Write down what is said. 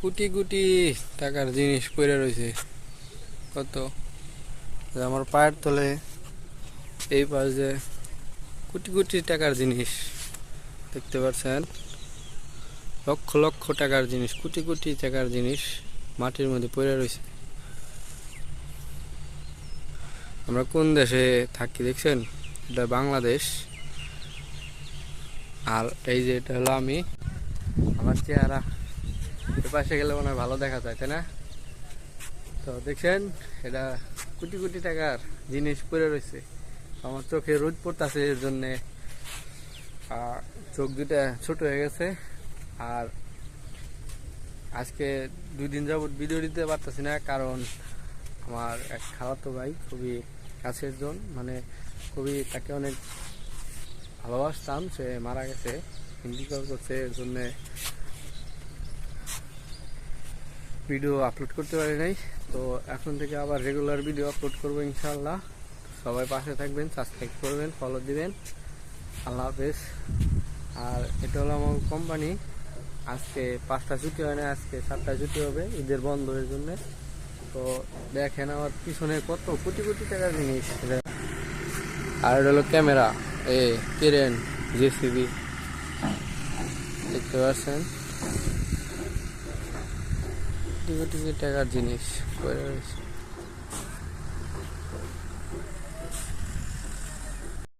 কোটি কোটি টাকার জিনিস পড়ে রয়েছে। কত আমার পায়ের তলে এই পাশে কোটি কোটি টাকার জিনিস দেখতে পাচ্ছেন। লক্ষ লক্ষ টাকার জিনিস, কোটি কোটি টাকার জিনিস মাটির মধ্যে পড়ে রয়েছে। আমরা কোন দেশে থাকি দেখছেন? এটা বাংলাদেশ। আর এই যে এটা হলো আমি, আমার চেহারা পাশে গেলে মনে হয় ভালো দেখা যায়, তাই না? তো দেখছেন, এটা কোটি কোটি টাকার জিনিস পড়ে রয়েছে। আমার চোখে রোদ পড়তেছে, এর জন্যে চোখ দুটা ছোট হয়ে গেছে। আর আজকে 2 দিন যাবত ভিডিও দিতে পারতেছি না, কারণ আমার এক খালাতো ভাই, খুবই কাছের জন, মানে খুবই তাকে অনেক ভালোবাসতাম, সে মারা গেছে, ইন্তিকাল করছে। এর জন্যে ভিডিও আপলোড করতে পারি নাই। তো এখন থেকে আবার রেগুলার ভিডিও আপলোড করবো ইনশাআল্লাহ। সবাই পাশে থাকবেন, সাবস্ক্রাইব করবেন, ফলো দিবেন। আল্লাহ হাফেজ। আর এটা হলো আমার কোম্পানি। আজকে 5টা ছুটি হয় না, আজকে 7টা ছুটি হবে ঈদের বন্ধের জন্য। তো দেখেন আমার পিছনে কত কোটি কোটি টাকার জিনিস। আর এটা হলো ক্যামেরা, ক্রেন, জেসিবি, দেখতে পাচ্ছেন। কোটি কোটি টাকার জিনিস পড়ে রয়েছে।